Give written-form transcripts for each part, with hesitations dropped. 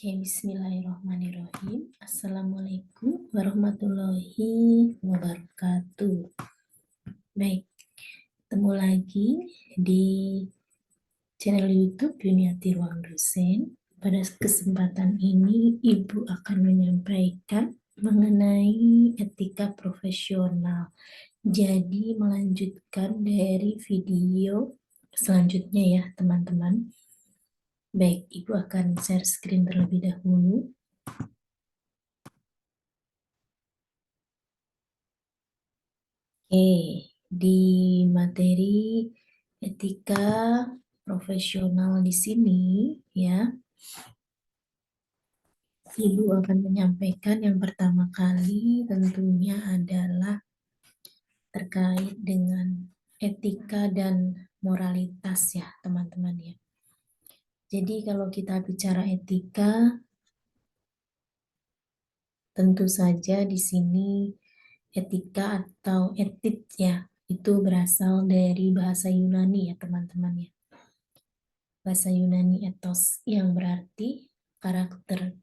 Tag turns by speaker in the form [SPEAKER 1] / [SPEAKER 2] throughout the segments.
[SPEAKER 1] Oke, bismillahirrahmanirrahim. Assalamualaikum warahmatullahi wabarakatuh. Baik, ketemu lagi di channel YouTube Yuniati Ruang Dosen. Pada kesempatan ini, Ibu akan menyampaikan mengenai etika profesional. Jadi, melanjutkan dari video selanjutnya ya, teman-teman. Baik, Ibu akan share screen terlebih dahulu. Oke, di materi etika profesional di sini ya, Ibu akan menyampaikan yang pertama kali tentunya adalah terkait dengan etika dan moralitas ya, teman-teman ya. Jadi kalau kita bicara etika, tentu saja di sini etika atau etik ya, itu berasal dari bahasa Yunani ya, teman-teman ya. Bahasa Yunani ethos yang berarti karakter.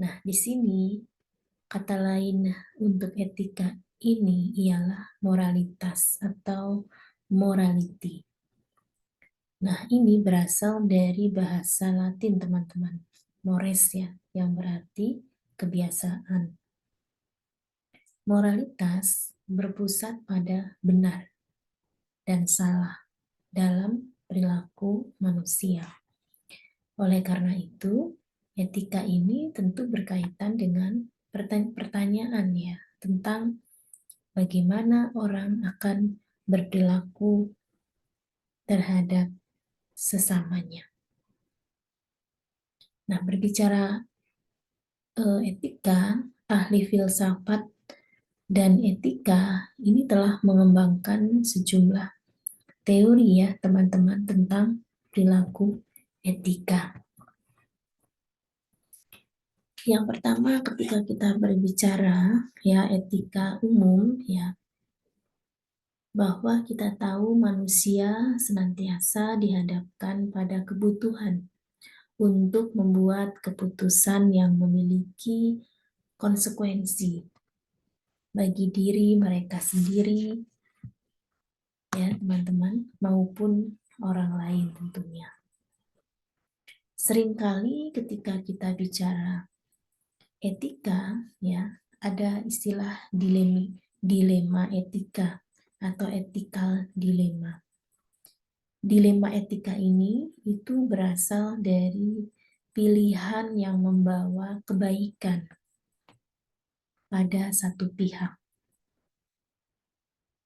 [SPEAKER 1] Nah, di sini kata lain untuk etika ini ialah moralitas atau morality. Nah, ini berasal dari bahasa Latin, teman-teman. Mores ya, yang berarti kebiasaan. Moralitas berpusat pada benar dan salah dalam perilaku manusia. Oleh karena itu, etika ini tentu berkaitan dengan pertanyaan ya, tentang bagaimana orang akan berperilaku terhadap sesamanya. Nah, berbicara etika, ahli filsafat dan etika ini telah mengembangkan sejumlah teori ya, teman-teman, tentang perilaku etika. Yang pertama, ketika kita berbicara ya etika umum ya, bahwa kita tahu manusia senantiasa dihadapkan pada kebutuhan untuk membuat keputusan yang memiliki konsekuensi bagi diri mereka sendiri ya, teman-teman, maupun orang lain tentunya. Seringkali ketika kita bicara etika ya, ada istilah dilema etika atau ethical dilemma. Dilema etika ini itu berasal dari pilihan yang membawa kebaikan pada satu pihak.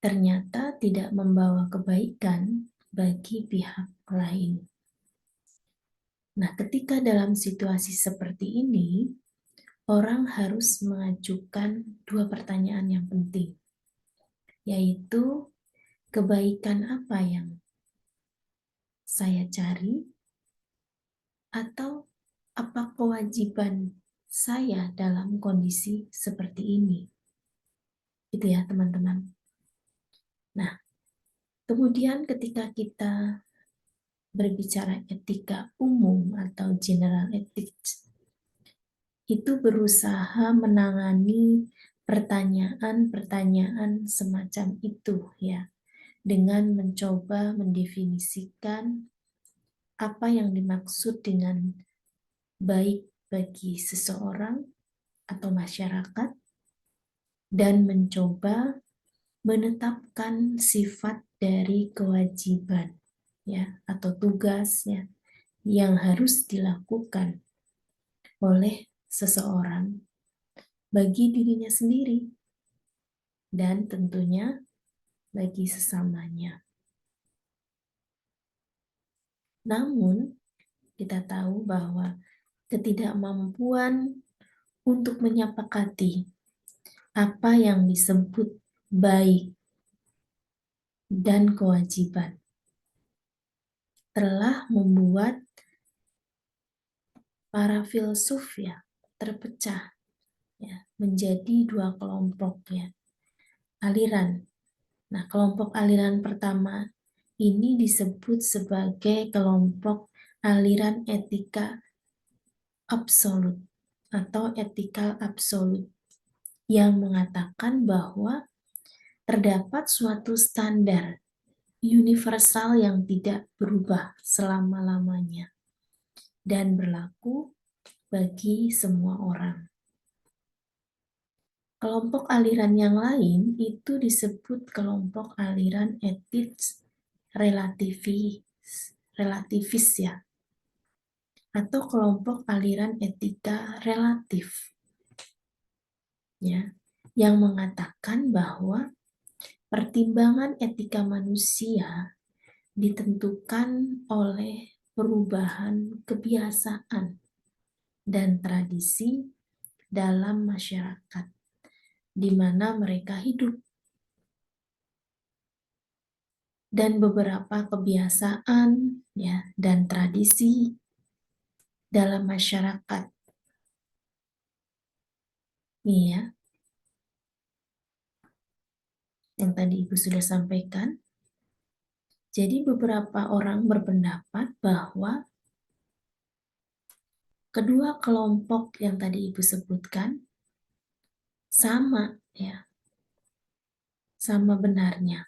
[SPEAKER 1] Ternyata tidak membawa kebaikan bagi pihak lain. Nah, ketika dalam situasi seperti ini, orang harus mengajukan dua pertanyaan yang penting, yaitu kebaikan apa yang saya cari, atau apa kewajiban saya dalam kondisi seperti ini. Gitu ya, teman-teman. Nah, kemudian ketika kita berbicara etika umum atau general ethics, itu berusaha menangani pertanyaan-pertanyaan semacam itu ya, dengan mencoba mendefinisikan apa yang dimaksud dengan baik bagi seseorang atau masyarakat, dan mencoba menetapkan sifat dari kewajiban ya atau tugas ya yang harus dilakukan oleh seseorang bagi dirinya sendiri dan tentunya bagi sesamanya. Namun, kita tahu bahwa ketidakmampuan untuk menyepakati apa yang disebut baik dan kewajiban telah membuat para filsuf ya terpecah ya menjadi dua kelompok ya aliran. Nah, kelompok aliran pertama ini disebut sebagai kelompok aliran etika absolut atau etikal absolut yang mengatakan bahwa terdapat suatu standar universal yang tidak berubah selama-lamanya dan berlaku bagi semua orang. Kelompok aliran yang lain itu disebut kelompok aliran etis relativis ya, atau kelompok aliran etika relatif ya, yang mengatakan bahwa pertimbangan etika manusia ditentukan oleh perubahan kebiasaan dan tradisi dalam masyarakat di mana mereka hidup. Dan beberapa kebiasaan ya dan tradisi dalam masyarakat. Nih ya, yang tadi Ibu sudah sampaikan. Jadi beberapa orang berpendapat bahwa kedua kelompok yang tadi Ibu sebutkan sama ya, sama benarnya.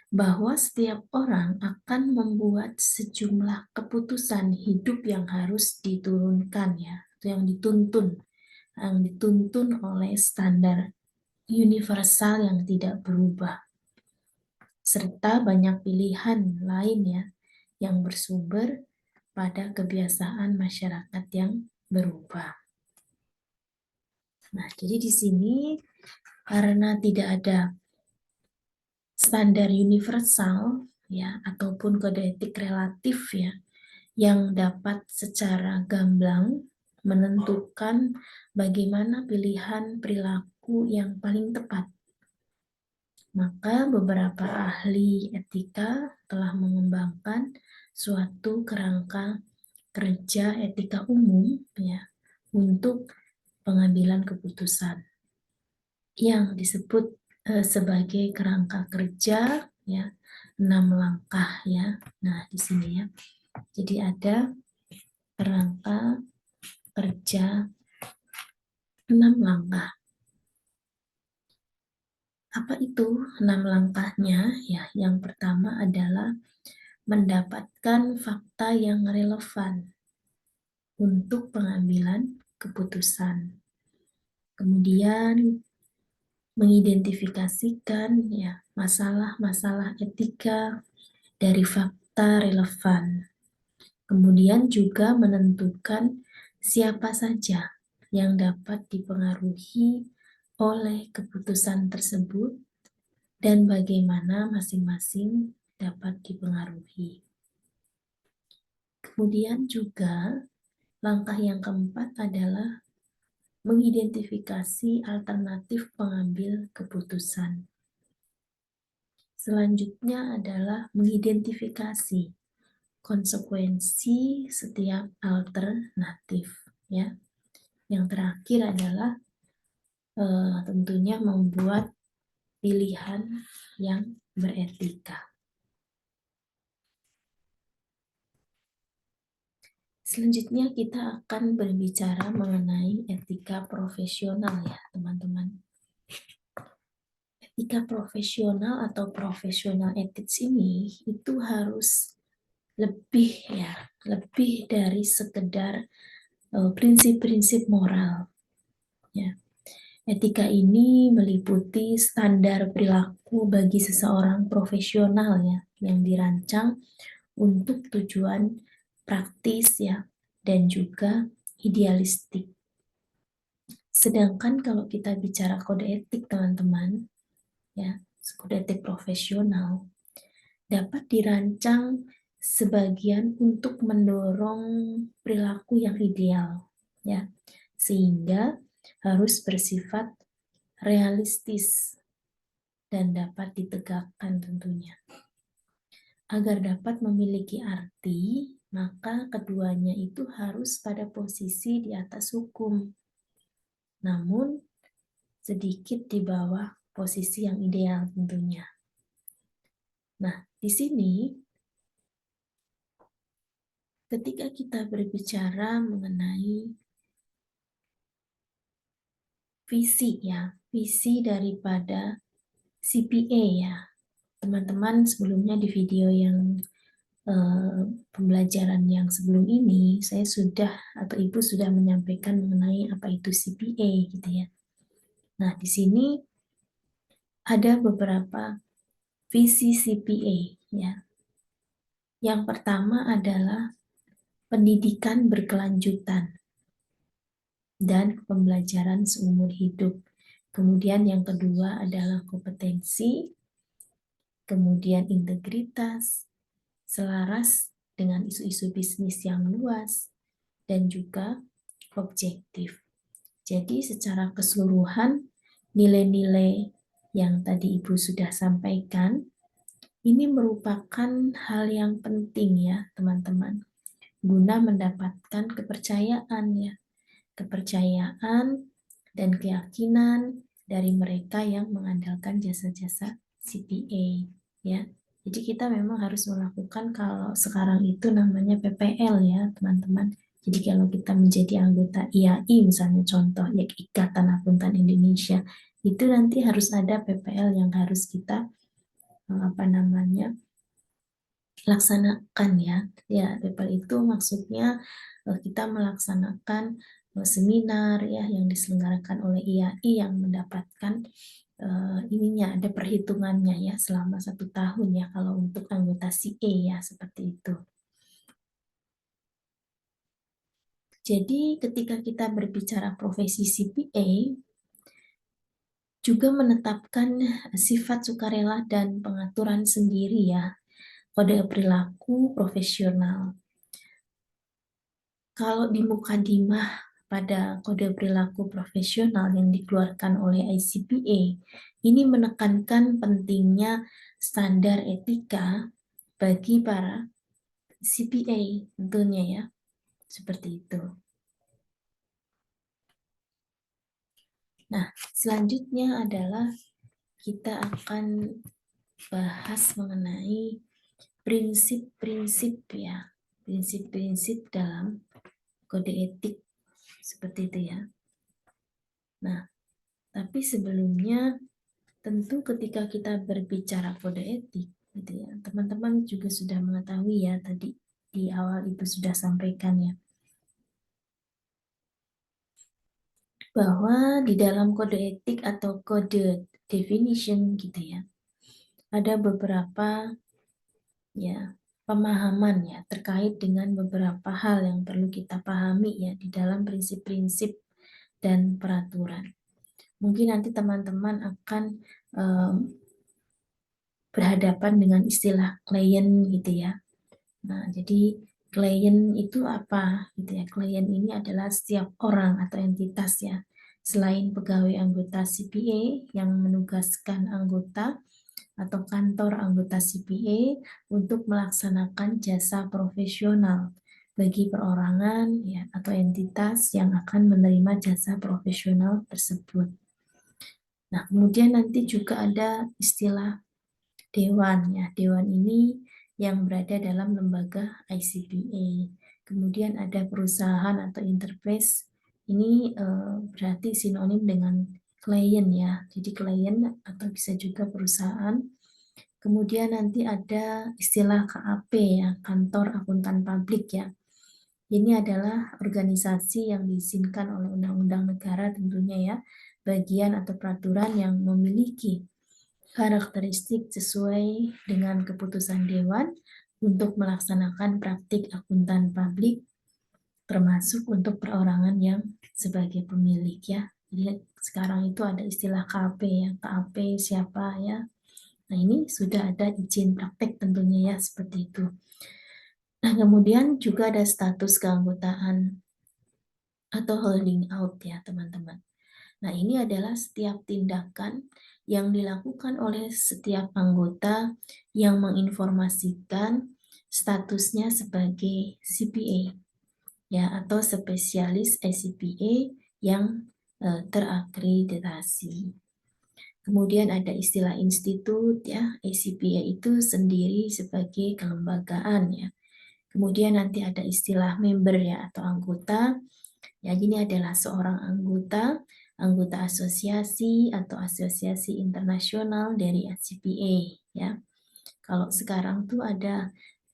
[SPEAKER 1] Bahwa setiap orang akan membuat sejumlah keputusan hidup yang harus diturunkan ya, yang dituntun oleh standar universal yang tidak berubah, serta banyak pilihan lain ya, yang bersumber pada kebiasaan masyarakat yang berubah. Nah, jadi di sini karena tidak ada standar universal ya ataupun kode etik relatif ya yang dapat secara gamblang menentukan bagaimana pilihan perilaku yang paling tepat. Maka beberapa ahli etika telah mengembangkan suatu kerangka kerja etika umum ya untuk pengambilan keputusan yang disebut sebagai kerangka kerja ya 6 langkah ya. Nah, di sini ya. Jadi ada kerangka kerja 6 langkah. Apa itu 6 langkahnya? Ya, yang pertama adalah mendapatkan fakta yang relevan untuk pengambilan keputusan. Kemudian mengidentifikasikan ya masalah-masalah etika dari fakta relevan. Kemudian juga menentukan siapa saja yang dapat dipengaruhi oleh keputusan tersebut dan bagaimana masing-masing dapat dipengaruhi. Kemudian juga langkah yang keempat adalah mengidentifikasi alternatif pengambil keputusan. Selanjutnya adalah mengidentifikasi konsekuensi setiap alternatif ya. Yang terakhir adalah tentunya membuat pilihan yang beretika. Selanjutnya kita akan berbicara mengenai etika profesional ya teman-teman. Etika profesional atau profesional ethics ini itu harus lebih dari sekedar prinsip-prinsip moral. Ya. Etika ini meliputi standar perilaku bagi seseorang profesional ya yang dirancang untuk tujuan praktis ya dan juga idealistik. Sedangkan kalau kita bicara kode etik teman-teman ya, kode etik profesional dapat dirancang sebagian untuk mendorong perilaku yang ideal ya, sehingga harus bersifat realistis dan dapat ditegakkan tentunya. Agar dapat memiliki arti, maka keduanya itu harus pada posisi di atas hukum, namun sedikit di bawah posisi yang ideal tentunya. Nah, di sini ketika kita berbicara mengenai visi ya, visi daripada CPA ya. Teman-teman sebelumnya di video yang pembelajaran yang sebelum ini, saya sudah atau Ibu sudah menyampaikan mengenai apa itu CPA gitu ya. Nah, di sini ada beberapa visi CPA ya. Yang pertama adalah pendidikan berkelanjutan dan pembelajaran seumur hidup. Kemudian yang kedua adalah kompetensi, kemudian integritas, selaras dengan isu-isu bisnis yang luas, dan juga objektif. Jadi secara keseluruhan, nilai-nilai yang tadi Ibu sudah sampaikan, ini merupakan hal yang penting ya teman-teman, guna mendapatkan kepercayaan ya, kepercayaan dan keyakinan dari mereka yang mengandalkan jasa-jasa CPA ya. Jadi kita memang harus melakukan, kalau sekarang itu namanya PPL ya teman-teman. Jadi kalau kita menjadi anggota IAI misalnya contoh ya, Ikatan Akuntan Indonesia, itu nanti harus ada PPL yang harus kita laksanakan ya. Ya, PPL itu maksudnya kita melaksanakan seminar ya yang diselenggarakan oleh IAI yang mendapatkan ininya ada perhitungannya ya selama 1 tahun ya kalau untuk anggota CA ya seperti itu. Jadi ketika kita berbicara profesi CPA juga menetapkan sifat sukarela dan pengaturan sendiri ya, kode perilaku profesional. Kalau di mukadimah pada kode perilaku profesional yang dikeluarkan oleh ICPA, ini menekankan pentingnya standar etika bagi para CPA tentunya ya, seperti itu. Nah, selanjutnya adalah kita akan bahas mengenai prinsip-prinsip ya, prinsip-prinsip dalam kode etik seperti itu ya. Nah, tapi sebelumnya tentu ketika kita berbicara kode etik gitu ya, teman-teman juga sudah mengetahui ya tadi di awal Ibu sudah sampaikan ya, bahwa di dalam kode etik atau kode definition gitu ya, ada beberapa ya pemahaman ya terkait dengan beberapa hal yang perlu kita pahami ya di dalam prinsip-prinsip dan peraturan. Mungkin nanti teman-teman akan berhadapan dengan istilah klien gitu ya. Nah, jadi klien itu apa gitu ya? Klien ini adalah setiap orang atau entitas ya. Selain pegawai anggota CPA yang menugaskan anggota atau kantor anggota CPA untuk melaksanakan jasa profesional bagi perorangan ya atau entitas yang akan menerima jasa profesional tersebut. Nah, kemudian nanti juga ada istilah dewan ya. Dewan ini yang berada dalam lembaga ICPA. Kemudian ada perusahaan atau enterprise. Ini berarti sinonim dengan klien ya. Jadi klien atau bisa juga perusahaan. Kemudian nanti ada istilah KAP ya, kantor akuntan publik ya. Ini adalah organisasi yang diizinkan oleh undang-undang negara tentunya ya, bagian atau peraturan yang memiliki karakteristik sesuai dengan keputusan Dewan untuk melaksanakan praktik akuntan publik, termasuk untuk perorangan yang sebagai pemilik ya. Jadi sekarang itu ada istilah KAP ya, KAP siapa ya. Nah ini sudah ada izin praktek tentunya ya seperti itu. Nah kemudian juga ada status keanggotaan atau holding out ya teman-teman. Nah, ini adalah setiap tindakan yang dilakukan oleh setiap anggota yang menginformasikan statusnya sebagai CPA ya atau spesialis CPA yang terakreditasi. Kemudian ada istilah institut ya, ACPA itu sendiri sebagai kelembagaan ya. Kemudian nanti ada istilah member ya atau anggota. Ya, ini adalah seorang anggota asosiasi atau asosiasi internasional dari ACPA ya. Kalau sekarang tuh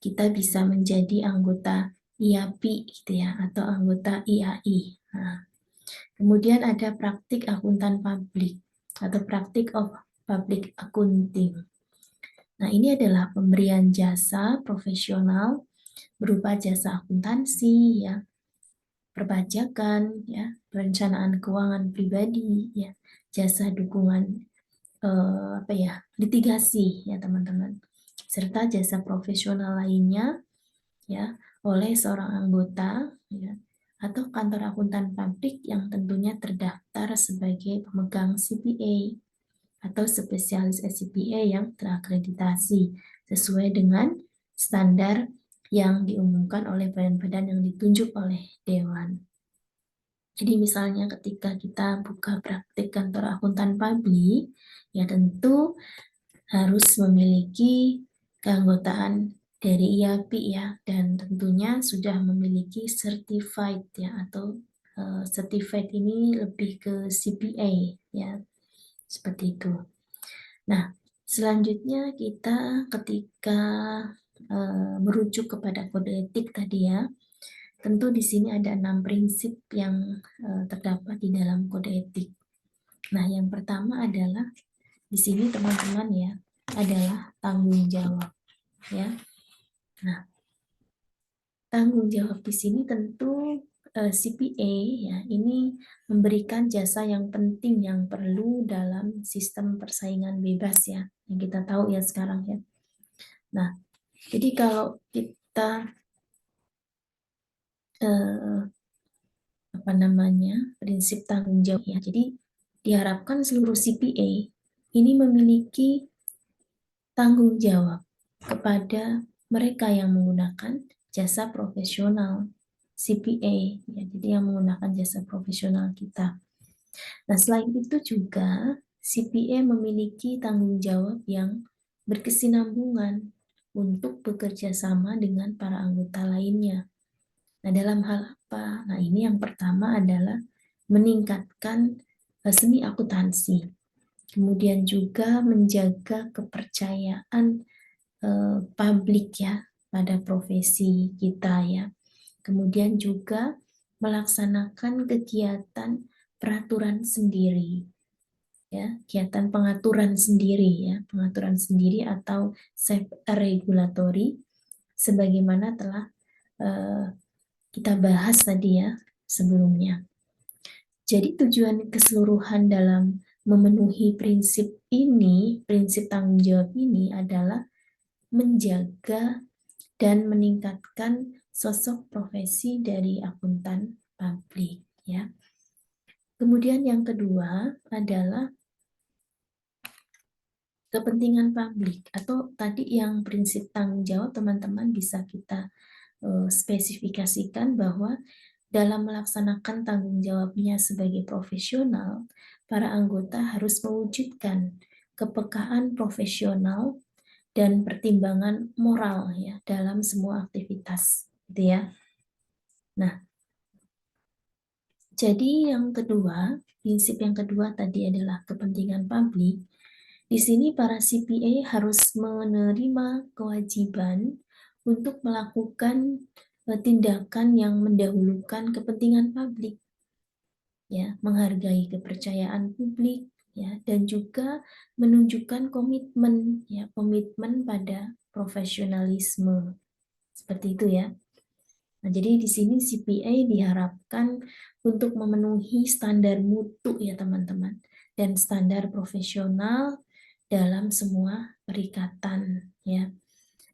[SPEAKER 1] kita bisa menjadi anggota IAPI gitu ya atau anggota IAI. Nah, kemudian ada praktik akuntan publik atau praktik of public accounting. Nah, ini adalah pemberian jasa profesional berupa jasa akuntansi ya, perpajakan ya, perencanaan keuangan pribadi ya, jasa dukungan litigasi ya teman-teman, serta jasa profesional lainnya ya oleh seorang anggota ya atau kantor akuntan publik yang tentunya terdaftar sebagai pemegang CPA atau spesialis CPA yang terakreditasi sesuai dengan standar yang diumumkan oleh badan-badan yang ditunjuk oleh Dewan. Jadi misalnya ketika kita buka praktik kantor akuntan publik, ya tentu harus memiliki keanggotaan dari IAPI ya, dan tentunya sudah memiliki certified ya, atau certified ini lebih ke CPA ya, seperti itu. Nah, selanjutnya kita ketika merujuk kepada kode etik tadi ya, tentu di sini ada 6 prinsip yang terdapat di dalam kode etik. Nah, yang pertama adalah di sini teman-teman ya, adalah tanggung jawab ya. Nah, tanggung jawab di sini tentu CPA ya, ini memberikan jasa yang penting yang perlu dalam sistem persaingan bebas ya, yang kita tahu ya sekarang ya. Nah, jadi kalau kita prinsip tanggung jawab ya. Jadi diharapkan seluruh CPA ini memiliki tanggung jawab kepada mereka yang menggunakan jasa profesional CPA ya. Jadi yang menggunakan jasa profesional kita. Nah, selain itu juga CPA memiliki tanggung jawab yang berkesinambungan untuk bekerja sama dengan para anggota lainnya. Nah, dalam hal apa? Nah, ini yang pertama adalah meningkatkan seni akuntansi. Kemudian juga menjaga kepercayaan publik ya pada profesi kita ya. Kemudian juga melaksanakan kegiatan peraturan sendiri ya, kegiatan pengaturan sendiri ya, pengaturan sendiri atau self regulatory sebagaimana telah kita bahas tadi ya sebelumnya. Jadi tujuan keseluruhan dalam memenuhi prinsip ini, prinsip tanggung jawab ini adalah menjaga dan meningkatkan sosok profesi dari akuntan publik ya. Kemudian yang kedua adalah kepentingan publik atau tadi yang prinsip tanggung jawab teman-teman bisa kita spesifikasikan bahwa dalam melaksanakan tanggung jawabnya sebagai profesional, para anggota harus mewujudkan kepekaan profesional dan pertimbangan moral ya dalam semua aktivitas, gitu ya. Nah, jadi yang kedua, prinsip yang kedua tadi adalah kepentingan publik. Di sini para CPA harus menerima kewajiban untuk melakukan tindakan yang mendahulukan kepentingan publik, ya, menghargai kepercayaan publik, ya, dan juga menunjukkan komitmen, ya, komitmen pada profesionalisme, seperti itu ya. Nah, jadi di sini CPA diharapkan untuk memenuhi standar mutu ya teman-teman, dan standar profesional dalam semua perikatan ya.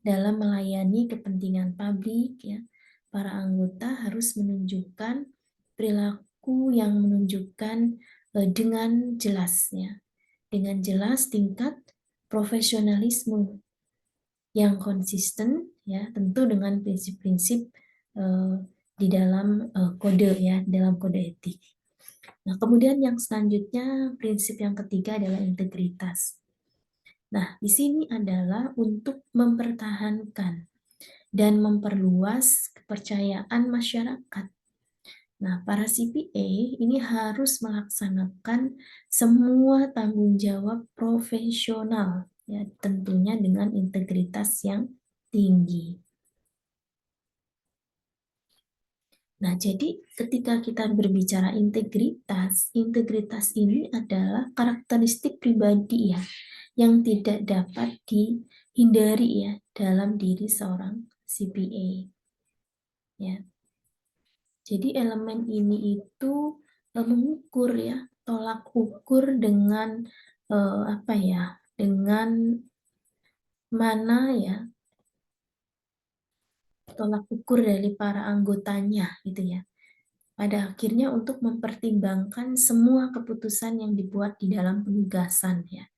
[SPEAKER 1] Dalam melayani kepentingan publik ya, para anggota harus menunjukkan perilaku yang menunjukkan dengan jelas ya. Dengan jelas tingkat profesionalisme yang konsisten ya, tentu dengan prinsip-prinsip di dalam kode ya, dalam kode etik. Nah, kemudian yang selanjutnya prinsip yang ketiga adalah integritas. Nah, di sini adalah untuk mempertahankan dan memperluas kepercayaan masyarakat. Nah, para CPA ini harus melaksanakan semua tanggung jawab profesional, ya, tentunya dengan integritas yang tinggi. Nah, jadi ketika kita berbicara integritas, integritas ini adalah karakteristik pribadi ya, yang tidak dapat dihindari ya dalam diri seorang CPA. Ya. Jadi elemen ini itu mengukur ya, tolak ukur dengan apa ya, dengan mana ya tolak ukur dari para anggotanya gitu ya. Pada akhirnya untuk mempertimbangkan semua keputusan yang dibuat di dalam penugasan ya.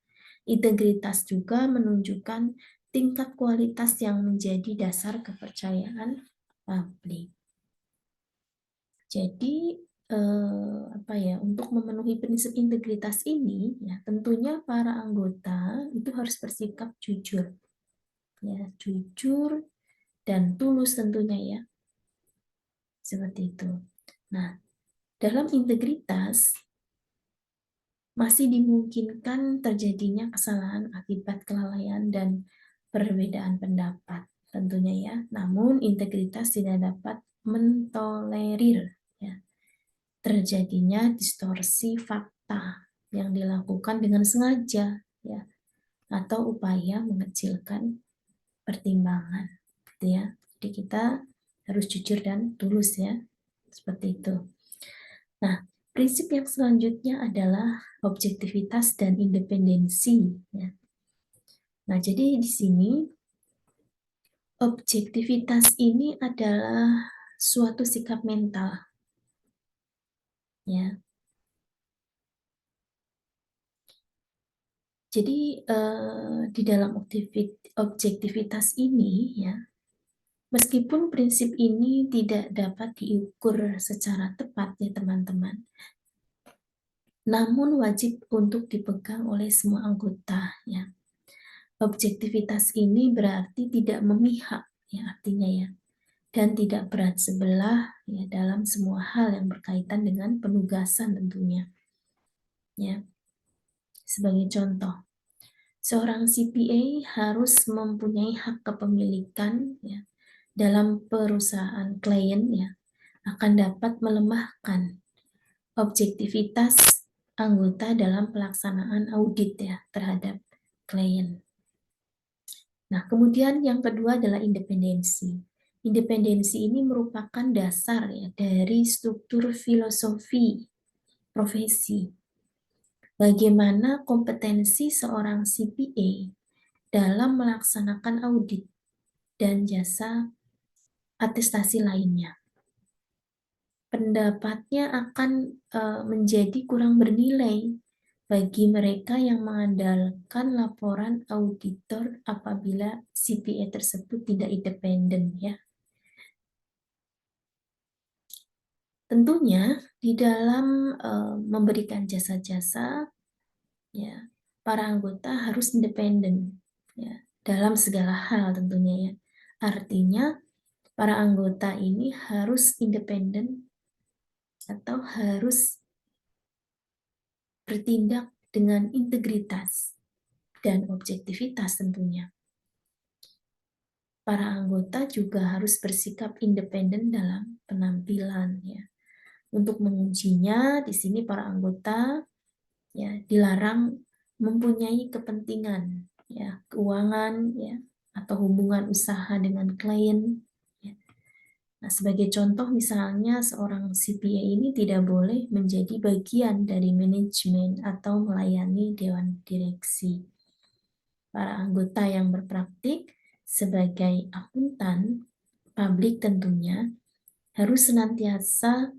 [SPEAKER 1] Integritas juga menunjukkan tingkat kualitas yang menjadi dasar kepercayaan publik. Jadi apa ya, untuk memenuhi prinsip integritas ini ya tentunya para anggota itu harus bersikap jujur ya, jujur dan tulus tentunya ya, seperti itu. Nah, dalam integritas masih dimungkinkan terjadinya kesalahan akibat kelalaian dan perbedaan pendapat tentunya ya. Namun integritas tidak dapat mentolerir ya terjadinya distorsi fakta yang dilakukan dengan sengaja ya atau upaya mengecilkan pertimbangan gitu ya. Jadi kita harus jujur dan tulus ya. Seperti itu. Nah, prinsip yang selanjutnya adalah objektivitas dan independensi ya. Nah, jadi di sini objektivitas ini adalah suatu sikap mental ya. Jadi di dalam objektivitas ini ya, meskipun prinsip ini tidak dapat diukur secara tepat ya teman-teman, namun wajib untuk dipegang oleh semua anggota ya. Objektivitas ini berarti tidak memihak ya artinya ya, dan tidak berat sebelah ya dalam semua hal yang berkaitan dengan penugasan tentunya ya. Sebagai contoh, seorang CPA harus mempunyai hak kepemilikan ya, dalam perusahaan klien ya, akan dapat melemahkan objektivitas anggota dalam pelaksanaan audit ya terhadap klien. Nah, kemudian yang kedua adalah independensi. Independensi ini merupakan dasar ya dari struktur filosofi profesi. Bagaimana kompetensi seorang CPA dalam melaksanakan audit dan jasa atestasi lainnya. Pendapatnya akan menjadi kurang bernilai bagi mereka yang mengandalkan laporan auditor apabila CPA tersebut tidak independen ya. Tentunya di dalam memberikan jasa-jasa ya, para anggota harus independen ya dalam segala hal tentunya ya. Artinya para anggota ini harus independen atau harus bertindak dengan integritas dan objektivitas tentunya. Para anggota juga harus bersikap independen dalam penampilan ya. Untuk mengujinya, di sini para anggota ya dilarang mempunyai kepentingan ya, keuangan ya atau hubungan usaha dengan klien. Ya. Nah, sebagai contoh misalnya seorang CPA ini tidak boleh menjadi bagian dari manajemen atau melayani dewan direksi. Para anggota yang berpraktik sebagai akuntan publik tentunya harus senantiasa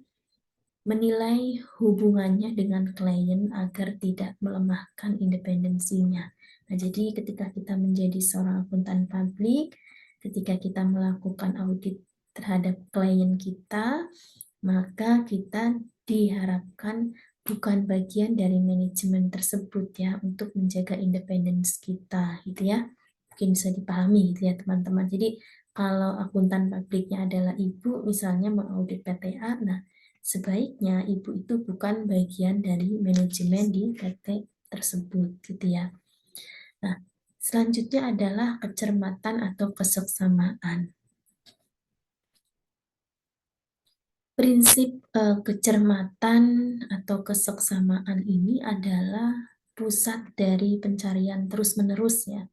[SPEAKER 1] menilai hubungannya dengan klien agar tidak melemahkan independensinya. Nah, jadi ketika kita menjadi seorang akuntan publik, ketika kita melakukan audit terhadap klien kita, maka kita diharapkan bukan bagian dari manajemen tersebut ya, untuk menjaga independensi kita gitu ya. Mungkin bisa dipahami gitu ya teman-teman. Jadi kalau akuntan publiknya adalah ibu, misalnya mengaudit PTA, nah sebaiknya ibu itu bukan bagian dari manajemen di PT tersebut, gitu ya. Nah, selanjutnya adalah kecermatan atau keseksamaan. Prinsip kecermatan atau keseksamaan ini adalah pusat dari pencarian terus-menerus ya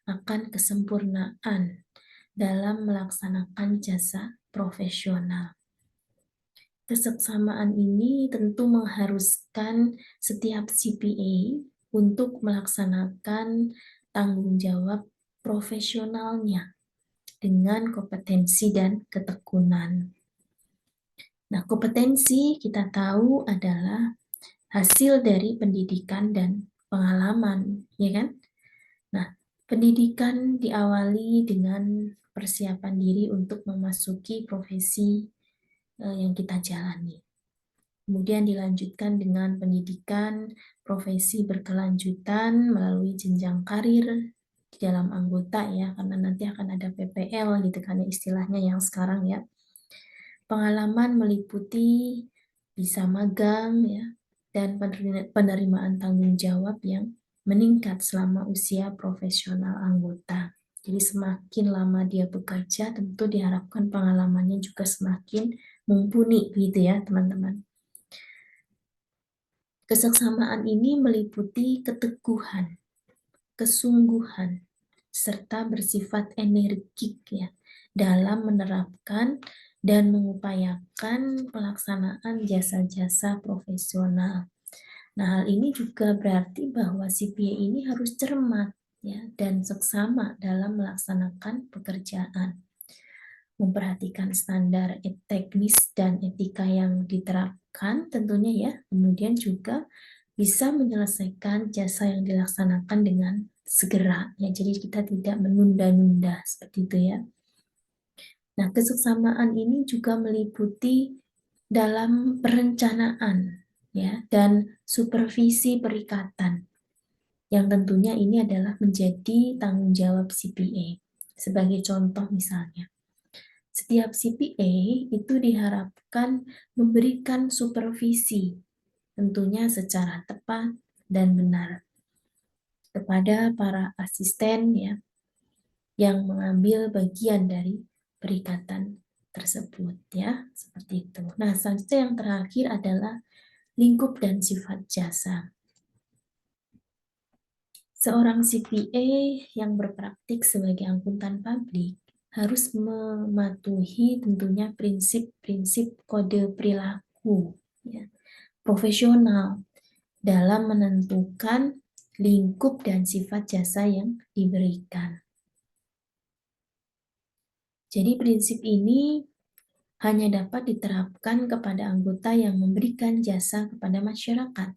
[SPEAKER 1] akan kesempurnaan dalam melaksanakan jasa profesional. Keseksamaan ini tentu mengharuskan setiap CPA untuk melaksanakan tanggung jawab profesionalnya dengan kompetensi dan ketekunan. Nah, kompetensi kita tahu adalah hasil dari pendidikan dan pengalaman, ya kan? Nah, pendidikan diawali dengan persiapan diri untuk memasuki profesi yang kita jalani. Kemudian dilanjutkan dengan pendidikan profesi berkelanjutan melalui jenjang karir di dalam anggota ya, karena nanti akan ada PPL gitu kan istilahnya yang sekarang ya. Pengalaman meliputi bisa magang ya, dan penerimaan tanggung jawab yang meningkat selama usia profesional anggota. Jadi semakin lama dia bekerja, tentu diharapkan pengalamannya juga semakin mumpuni gitu ya teman-teman. Keseksamaan ini meliputi keteguhan, kesungguhan, serta bersifat energik ya dalam menerapkan dan mengupayakan pelaksanaan jasa-jasa profesional. Nah, hal ini juga berarti bahwa CPA ini harus cermat ya dan seksama dalam melaksanakan pekerjaan. Memperhatikan standar teknis dan etika yang diterapkan tentunya ya. Kemudian juga bisa menyelesaikan jasa yang dilaksanakan dengan segera ya. Jadi kita tidak menunda-nunda seperti itu ya. Nah, keseksamaan ini juga meliputi dalam perencanaan ya dan supervisi perikatan. Yang tentunya ini adalah menjadi tanggung jawab CPA. Sebagai contoh misalnya, setiap CPA itu diharapkan memberikan supervisi tentunya secara tepat dan benar kepada para asisten ya yang mengambil bagian dari perikatan tersebut ya, seperti itu. Nah, selanjutnya yang terakhir adalah lingkup dan sifat jasa. Seorang CPA yang berpraktik sebagai akuntan publik harus mematuhi tentunya prinsip-prinsip kode perilaku ya, profesional dalam menentukan lingkup dan sifat jasa yang diberikan. Jadi prinsip ini hanya dapat diterapkan kepada anggota yang memberikan jasa kepada masyarakat.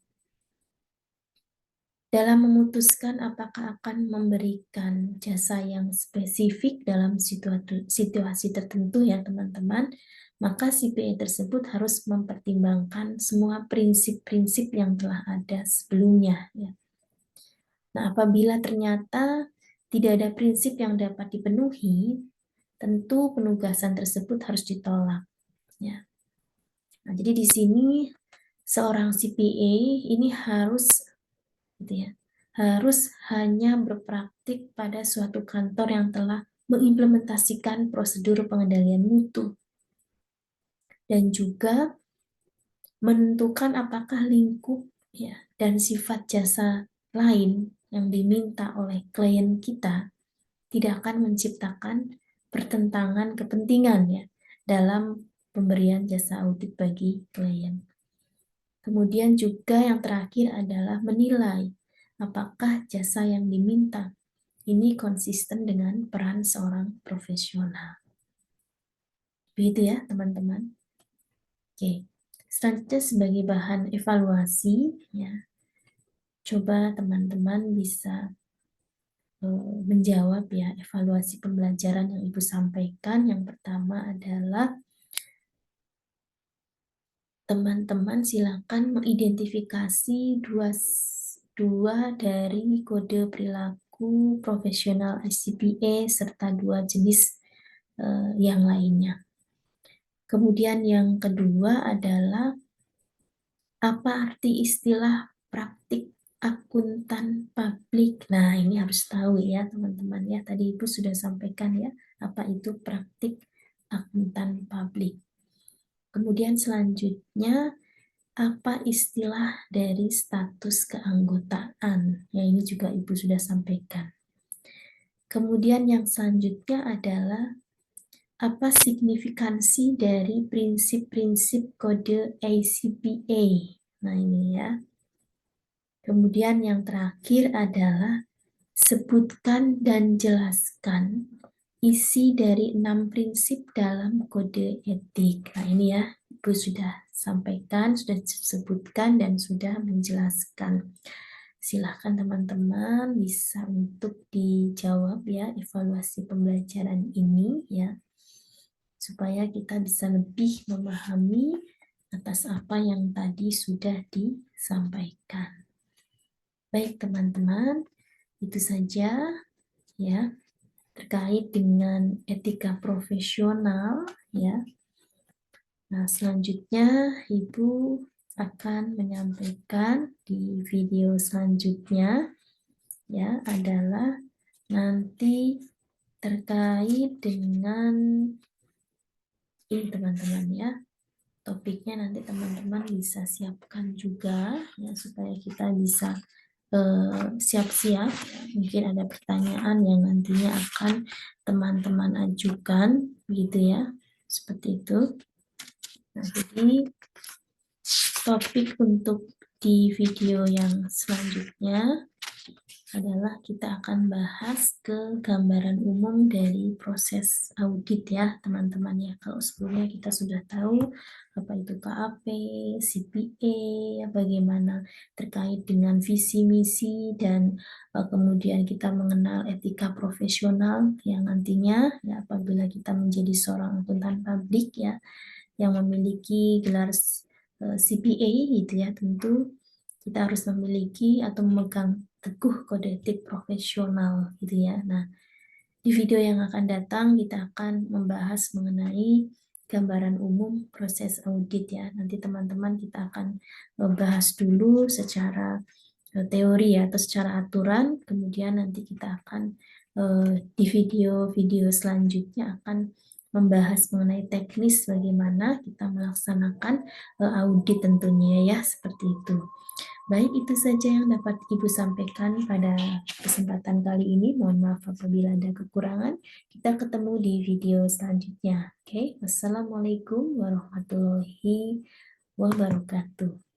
[SPEAKER 1] Dalam memutuskan apakah akan memberikan jasa yang spesifik dalam situasi tertentu ya teman-teman, maka CPA tersebut harus mempertimbangkan semua prinsip-prinsip yang telah ada sebelumnya. Ya. Nah, apabila ternyata tidak ada prinsip yang dapat dipenuhi, tentu penugasan tersebut harus ditolak. Ya. Nah, jadi di sini seorang CPA ini harus gitu ya, harus hanya berpraktik pada suatu kantor yang telah mengimplementasikan prosedur pengendalian mutu dan juga menentukan apakah lingkup ya dan sifat jasa lain yang diminta oleh klien kita tidak akan menciptakan pertentangan kepentingan ya dalam pemberian jasa audit bagi klien. Kemudian juga yang terakhir adalah menilai apakah jasa yang diminta ini konsisten dengan peran seorang profesional. Begitu ya teman-teman. Oke, selanjutnya sebagai bahan evaluasi ya, coba teman-teman bisa menjawab ya evaluasi pembelajaran yang Ibu sampaikan. Yang pertama adalah teman-teman silakan mengidentifikasi dua dari kode perilaku profesional ICPA serta dua jenis yang lainnya. Kemudian yang kedua adalah apa arti istilah praktik akuntan publik. Nah, ini harus tahu ya teman-teman ya. Tadi Ibu sudah sampaikan ya, apa itu praktik akuntan publik. Kemudian selanjutnya, apa istilah dari status keanggotaan? Ya, ini juga Ibu sudah sampaikan. Kemudian yang selanjutnya adalah apa signifikansi dari prinsip-prinsip kode ACPA? Nah, ini ya. Kemudian yang terakhir adalah sebutkan dan jelaskan isi dari 6 prinsip dalam kode etik. Nah, ini ya, Ibu sudah sampaikan, sudah disebutkan, dan sudah menjelaskan. Silahkan teman-teman bisa untuk dijawab ya, evaluasi pembelajaran ini ya, supaya kita bisa lebih memahami atas apa yang tadi sudah disampaikan. Baik teman-teman, itu saja ya terkait dengan etika profesional ya. Nah, selanjutnya Ibu akan menyampaikan di video selanjutnya ya adalah nanti terkait dengan ini teman-teman ya. Topiknya nanti teman-teman bisa siapkan juga ya supaya kita bisa siap-siap. Mungkin ada pertanyaan yang nantinya akan teman-teman ajukan gitu ya, seperti itu. Nah, jadi topik untuk di video yang selanjutnya adalah kita akan bahas ke gambaran umum dari proses audit ya teman-teman ya. Kalau sebelumnya kita sudah tahu apa itu KAP, CPA, ya, bagaimana terkait dengan visi misi dan kemudian kita mengenal etika profesional yang nantinya ya apabila kita menjadi seorang akuntan publik ya yang memiliki gelar CPA gitu ya, tentu kita harus memiliki atau memegang teguh kode etik profesional gitu ya. Nah, di video yang akan datang kita akan membahas mengenai gambaran umum proses audit ya. Nanti teman-teman kita akan membahas dulu secara teori ya atau secara aturan, kemudian nanti kita akan di video-video selanjutnya akan membahas mengenai teknis bagaimana kita melaksanakan audit tentunya ya, seperti itu. Baik, itu saja yang dapat Ibu sampaikan pada kesempatan kali ini. Mohon maaf apabila ada kekurangan. Kita ketemu di video selanjutnya. Oke, wassalamualaikum warahmatullahi wabarakatuh.